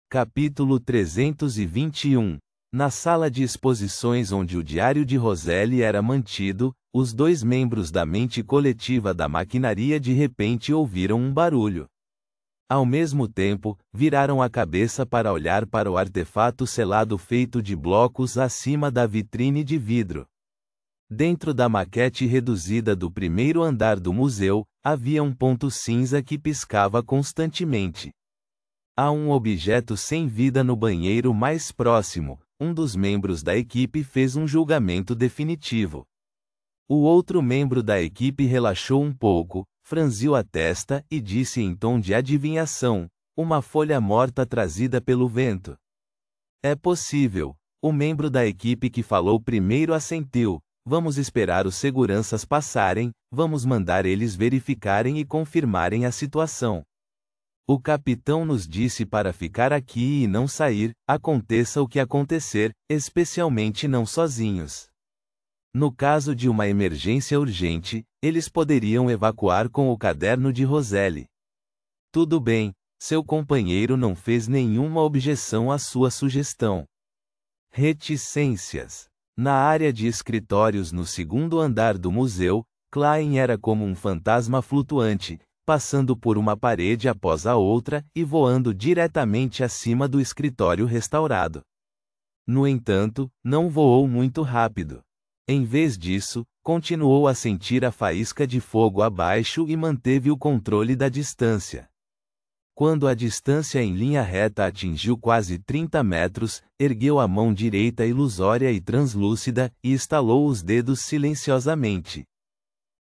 Capítulo 321. Na sala de exposições onde o diário de Roselli era mantido, os dois membros da mente coletiva da maquinaria de repente ouviram um barulho. Ao mesmo tempo, viraram a cabeça para olhar para o artefato selado feito de blocos acima da vitrine de vidro. Dentro da maquete reduzida do primeiro andar do museu, havia um ponto cinza que piscava constantemente. Há um objeto sem vida no banheiro mais próximo. Um dos membros da equipe fez um julgamento definitivo. O outro membro da equipe relaxou um pouco, franziu a testa e disse em tom de adivinhação: uma folha morta trazida pelo vento. É possível. O membro da equipe que falou primeiro assentiu. Vamos esperar os seguranças passarem, vamos mandar eles verificarem e confirmarem a situação. O capitão nos disse para ficar aqui e não sair, aconteça o que acontecer, especialmente não sozinhos. No caso de uma emergência urgente, eles poderiam evacuar com o caderno de Roselli. Tudo bem, seu companheiro não fez nenhuma objeção à sua sugestão. Reticências. Na área de escritórios no segundo andar do museu, Klein era como um fantasma flutuante, passando por uma parede após a outra e voando diretamente acima do escritório restaurado. No entanto, não voou muito rápido. Em vez disso, continuou a sentir a faísca de fogo abaixo e manteve o controle da distância. Quando a distância em linha reta atingiu quase 30 metros, ergueu a mão direita ilusória e translúcida e estalou os dedos silenciosamente.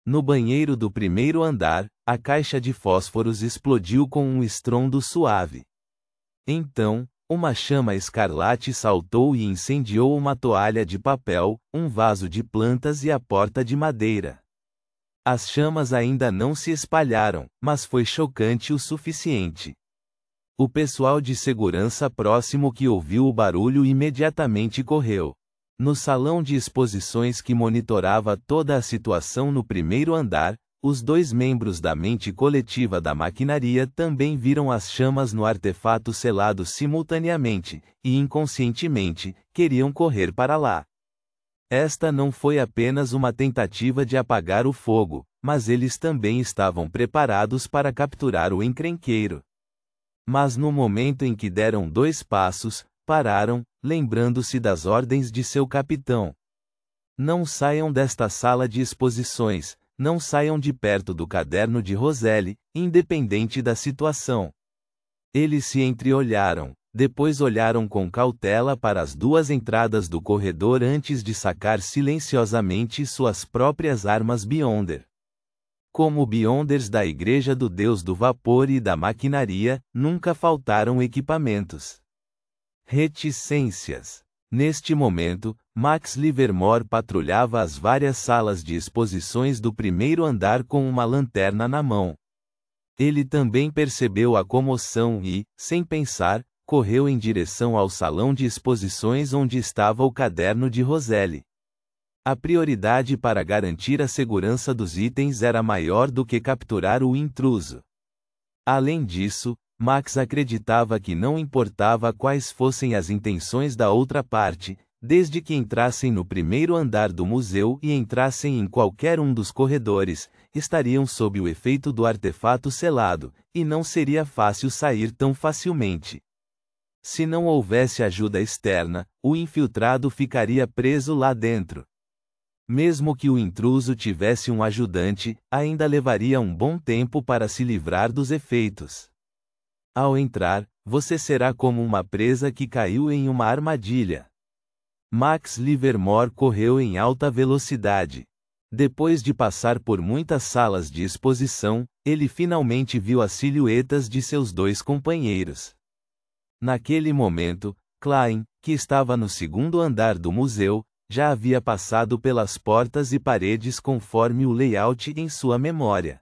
No banheiro do primeiro andar, a caixa de fósforos explodiu com um estrondo suave. Então, uma chama escarlate saltou e incendiou uma toalha de papel, um vaso de plantas e a porta de madeira. As chamas ainda não se espalharam, mas foi chocante o suficiente. O pessoal de segurança próximo que ouviu o barulho imediatamente correu. No salão de exposições que monitorava toda a situação no primeiro andar, os dois membros da mente coletiva da maquinaria também viram as chamas no artefato selado simultaneamente, e inconscientemente, queriam correr para lá. Esta não foi apenas uma tentativa de apagar o fogo, mas eles também estavam preparados para capturar o encrenqueiro. Mas no momento em que deram 2 passos, pararam, lembrando-se das ordens de seu capitão. Não saiam desta sala de exposições, não saiam de perto do caderno de Roselli, independente da situação. Eles se entreolharam. Depois olharam com cautela para as 2 entradas do corredor antes de sacar silenciosamente suas próprias armas Beyonder. Como Beyonders da Igreja do Deus do Vapor e da Maquinaria, nunca faltaram equipamentos. Reticências. Neste momento, Max Livermore patrulhava as várias salas de exposições do primeiro andar com uma lanterna na mão. Ele também percebeu a comoção e, sem pensar, correu em direção ao salão de exposições onde estava o caderno de Roselli. A prioridade para garantir a segurança dos itens era maior do que capturar o intruso. Além disso, Max acreditava que não importava quais fossem as intenções da outra parte, desde que entrassem no primeiro andar do museu e entrassem em qualquer um dos corredores, estariam sob o efeito do artefato selado, e não seria fácil sair tão facilmente. Se não houvesse ajuda externa, o infiltrado ficaria preso lá dentro. Mesmo que o intruso tivesse um ajudante, ainda levaria um bom tempo para se livrar dos efeitos. Ao entrar, você será como uma presa que caiu em uma armadilha. Max Livermore correu em alta velocidade. Depois de passar por muitas salas de exposição, ele finalmente viu as silhuetas de seus 2 companheiros. Naquele momento, Klein, que estava no segundo andar do museu, já havia passado pelas portas e paredes conforme o layout em sua memória.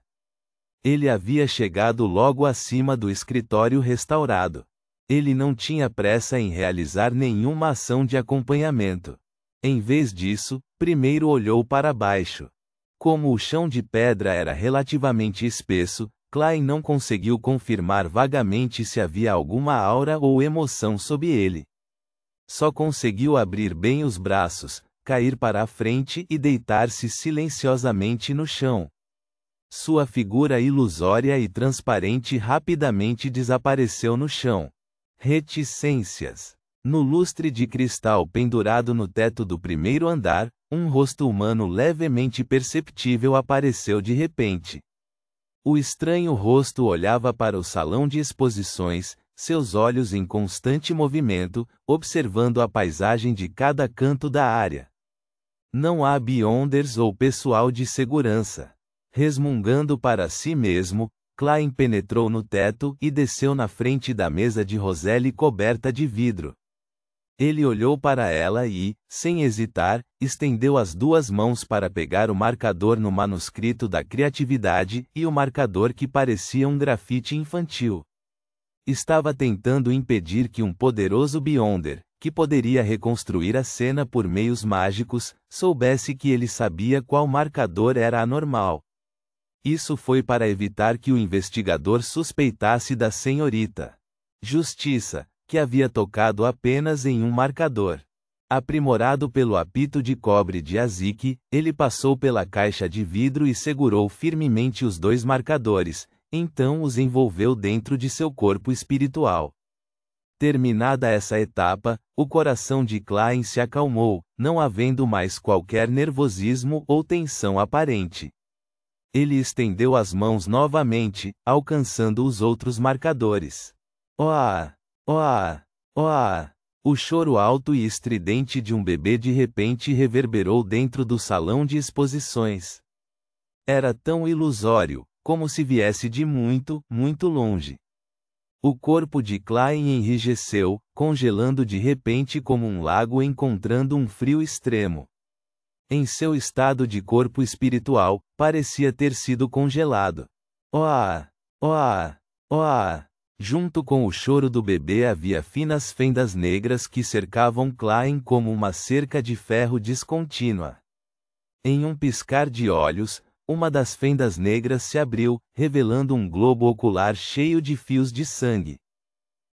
Ele havia chegado logo acima do escritório restaurado. Ele não tinha pressa em realizar nenhuma ação de acompanhamento. Em vez disso, primeiro olhou para baixo. Como o chão de pedra era relativamente espesso, Klein não conseguiu confirmar vagamente se havia alguma aura ou emoção sob ele. Só conseguiu abrir bem os braços, cair para a frente e deitar-se silenciosamente no chão. Sua figura ilusória e transparente rapidamente desapareceu no chão. Reticências. No lustre de cristal pendurado no teto do primeiro andar, um rosto humano levemente perceptível apareceu de repente. O estranho rosto olhava para o salão de exposições, seus olhos em constante movimento, observando a paisagem de cada canto da área. Não há Beyonders ou pessoal de segurança. Resmungando para si mesmo, Klein penetrou no teto e desceu na frente da mesa de Roselle coberta de vidro. Ele olhou para ela e, sem hesitar, estendeu as duas mãos para pegar o marcador no manuscrito da criatividade e o marcador que parecia um grafite infantil. Estava tentando impedir que um poderoso Beyonder, que poderia reconstruir a cena por meios mágicos, soubesse que ele sabia qual marcador era anormal. Isso foi para evitar que o investigador suspeitasse da senhorita Justiça, que havia tocado apenas em um marcador. Aprimorado pelo apito de cobre de Azik, ele passou pela caixa de vidro e segurou firmemente os dois marcadores, então os envolveu dentro de seu corpo espiritual. Terminada essa etapa, o coração de Klein se acalmou, não havendo mais qualquer nervosismo ou tensão aparente. Ele estendeu as mãos novamente, alcançando os outros marcadores. "Oá! Oá! Oá!" O choro alto e estridente de um bebê de repente reverberou dentro do salão de exposições. Era tão ilusório, como se viesse de muito, muito longe. O corpo de Klein enrijeceu, congelando de repente como um lago encontrando um frio extremo. Em seu estado de corpo espiritual, parecia ter sido congelado. "Oá! Oá! Oá!" Junto com o choro do bebê havia finas fendas negras que cercavam Klein como uma cerca de ferro descontínua. Em um piscar de olhos, uma das fendas negras se abriu, revelando um globo ocular cheio de fios de sangue.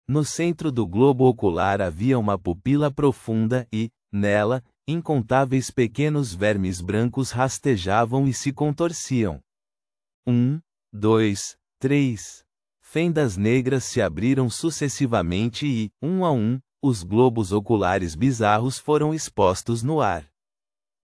No centro do globo ocular havia uma pupila profunda e, nela, incontáveis pequenos vermes brancos rastejavam e se contorciam. 1, 2, 3. Fendas negras se abriram sucessivamente e, um a um, os globos oculares bizarros foram expostos no ar.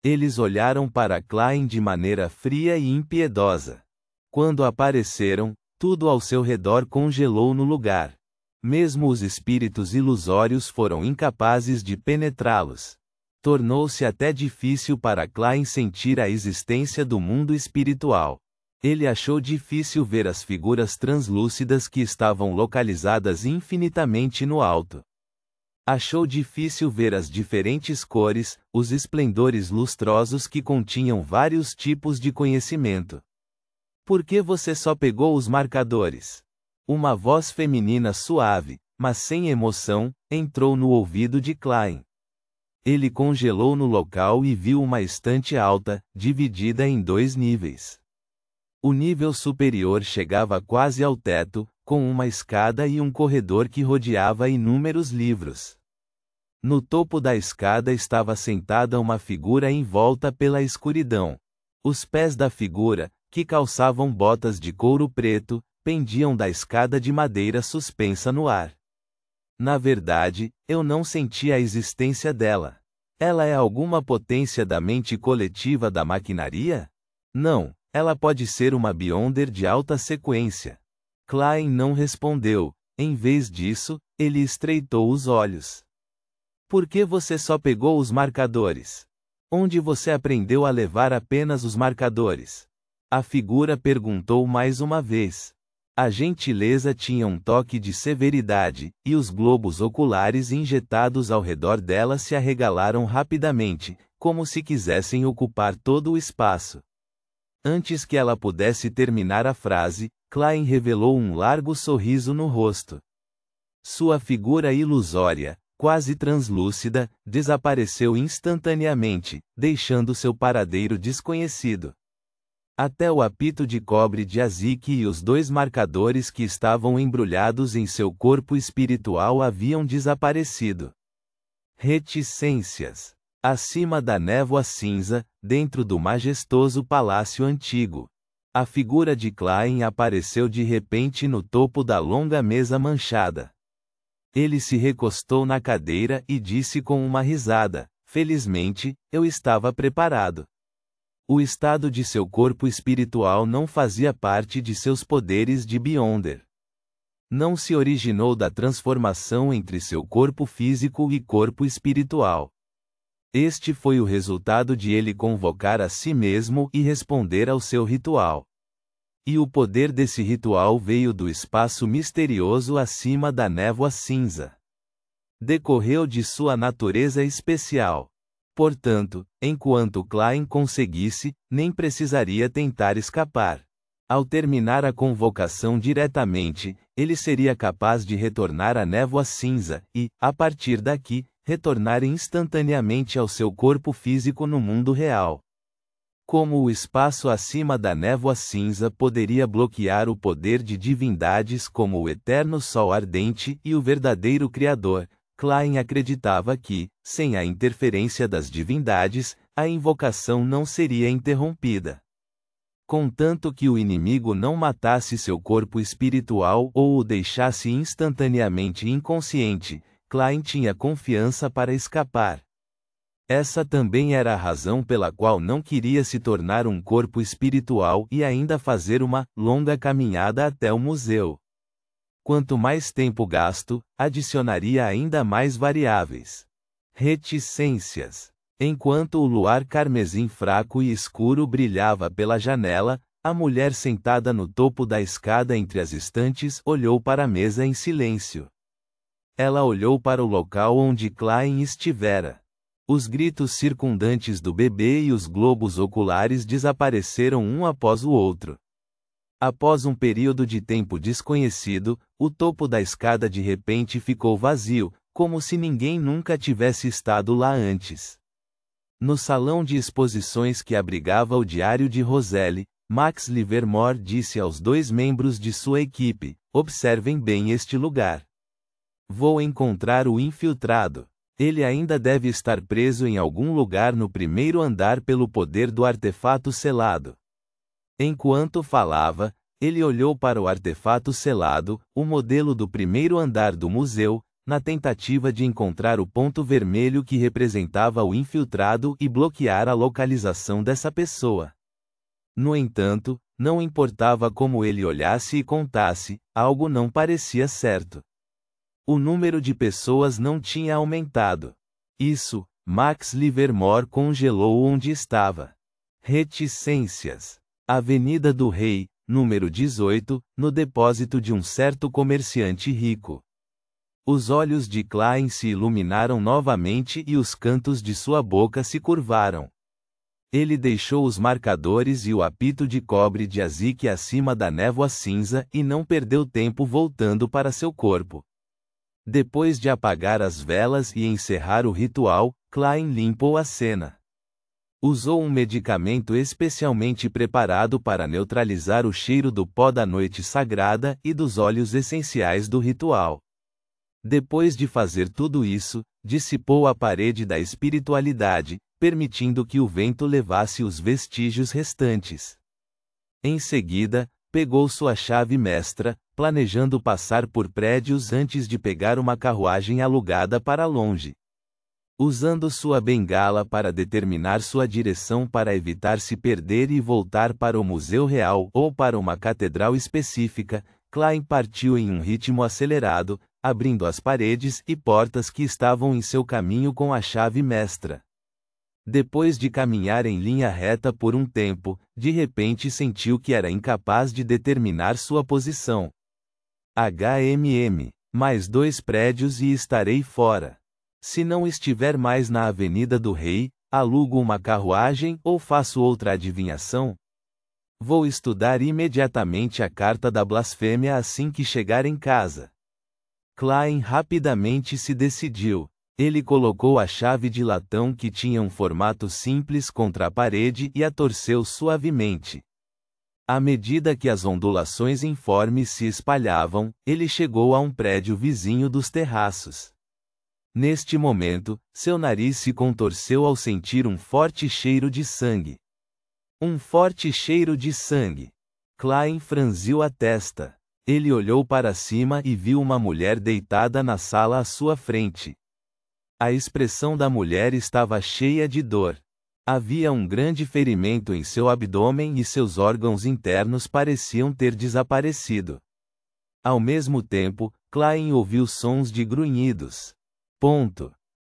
Eles olharam para Klein de maneira fria e impiedosa. Quando apareceram, tudo ao seu redor congelou no lugar. Mesmo os espíritos ilusórios foram incapazes de penetrá-los. Tornou-se até difícil para Klein sentir a existência do mundo espiritual. Ele achou difícil ver as figuras translúcidas que estavam localizadas infinitamente no alto. Achou difícil ver as diferentes cores, os esplendores lustrosos que continham vários tipos de conhecimento. "Por que você só pegou os marcadores?" Uma voz feminina suave, mas sem emoção, entrou no ouvido de Klein. Ele congelou no local e viu uma estante alta, dividida em 2 níveis. O nível superior chegava quase ao teto, com uma escada e um corredor que rodeava inúmeros livros. No topo da escada estava sentada uma figura envolta pela escuridão. Os pés da figura, que calçavam botas de couro preto, pendiam da escada de madeira suspensa no ar. Na verdade, eu não senti a existência dela. Ela é alguma potência da mente coletiva da maquinaria? Não. Ela pode ser uma Beyonder de alta sequência. Klein não respondeu. Em vez disso, ele estreitou os olhos. "Por que você só pegou os marcadores? Onde você aprendeu a levar apenas os marcadores?" A figura perguntou mais uma vez. A gentileza tinha um toque de severidade, e os globos oculares injetados ao redor dela se arregalaram rapidamente, como se quisessem ocupar todo o espaço. Antes que ela pudesse terminar a frase, Klein revelou um largo sorriso no rosto. Sua figura ilusória, quase translúcida, desapareceu instantaneamente, deixando seu paradeiro desconhecido. Até o apito de cobre de Azik e os 2 marcadores que estavam embrulhados em seu corpo espiritual haviam desaparecido. Reticências. Acima da névoa cinza, dentro do majestoso palácio antigo. A figura de Klein apareceu de repente no topo da longa mesa manchada. Ele se recostou na cadeira e disse com uma risada: "Felizmente, eu estava preparado." O estado de seu corpo espiritual não fazia parte de seus poderes de Beyonder. Não se originou da transformação entre seu corpo físico e corpo espiritual. Este foi o resultado de ele convocar a si mesmo e responder ao seu ritual. E o poder desse ritual veio do espaço misterioso acima da névoa cinza. Decorreu de sua natureza especial. Portanto, enquanto Klein conseguisse, nem precisaria tentar escapar. Ao terminar a convocação diretamente, ele seria capaz de retornar à névoa cinza e, a partir daqui, retornar instantaneamente ao seu corpo físico no mundo real. Como o espaço acima da névoa cinza poderia bloquear o poder de divindades como o eterno sol ardente e o verdadeiro Criador, Klein acreditava que, sem a interferência das divindades, a invocação não seria interrompida. Contanto que o inimigo não matasse seu corpo espiritual ou o deixasse instantaneamente inconsciente, Klein tinha confiança para escapar. Essa também era a razão pela qual não queria se tornar um corpo espiritual e ainda fazer uma longa caminhada até o museu. Quanto mais tempo gasto, adicionaria ainda mais variáveis. Reticências. Enquanto o luar carmesim fraco e escuro brilhava pela janela, a mulher sentada no topo da escada entre as estantes olhou para a mesa em silêncio. Ela olhou para o local onde Klein estivera. Os gritos circundantes do bebê e os globos oculares desapareceram um após o outro. Após um período de tempo desconhecido, o topo da escada de repente ficou vazio, como se ninguém nunca tivesse estado lá antes. No salão de exposições que abrigava o diário de Roselle, Max Livermore disse aos 2 membros de sua equipe: "Observem bem este lugar. Vou encontrar o infiltrado. Ele ainda deve estar preso em algum lugar no primeiro andar pelo poder do artefato selado." Enquanto falava, ele olhou para o artefato selado, o modelo do primeiro andar do museu, na tentativa de encontrar o ponto vermelho que representava o infiltrado e bloquear a localização dessa pessoa. No entanto, não importava como ele olhasse e contasse, algo não parecia certo. O número de pessoas não tinha aumentado. Isso, Max Livermore congelou onde estava. Reticências. Avenida do Rei, número 18, no depósito de um certo comerciante rico. Os olhos de Klein se iluminaram novamente e os cantos de sua boca se curvaram. Ele deixou os marcadores e o apito de cobre de Azik acima da névoa cinza e não perdeu tempo voltando para seu corpo. Depois de apagar as velas e encerrar o ritual, Klein limpou a cena. Usou um medicamento especialmente preparado para neutralizar o cheiro do pó da noite sagrada e dos óleos essenciais do ritual. Depois de fazer tudo isso, dissipou a parede da espiritualidade, permitindo que o vento levasse os vestígios restantes. Em seguida, pegou sua chave mestra, planejando passar por prédios antes de pegar uma carruagem alugada para longe. Usando sua bengala para determinar sua direção para evitar se perder e voltar para o Museu Real ou para uma catedral específica, Klein partiu em um ritmo acelerado, abrindo as paredes e portas que estavam em seu caminho com a chave mestra. Depois de caminhar em linha reta por um tempo, de repente sentiu que era incapaz de determinar sua posição. Mais 2 prédios e estarei fora. Se não estiver mais na Avenida do Rei, alugo uma carruagem ou faço outra adivinhação? Vou estudar imediatamente a carta da blasfêmia assim que chegar em casa. Klein rapidamente se decidiu. Ele colocou a chave de latão que tinha um formato simples contra a parede e a torceu suavemente. À medida que as ondulações informes se espalhavam, ele chegou a um prédio vizinho dos terraços. Neste momento, seu nariz se contorceu ao sentir um forte cheiro de sangue. Um forte cheiro de sangue. Klein franziu a testa. Ele olhou para cima e viu uma mulher deitada na sala à sua frente. A expressão da mulher estava cheia de dor. Havia um grande ferimento em seu abdômen e seus órgãos internos pareciam ter desaparecido. Ao mesmo tempo, Klein ouviu sons de grunhidos.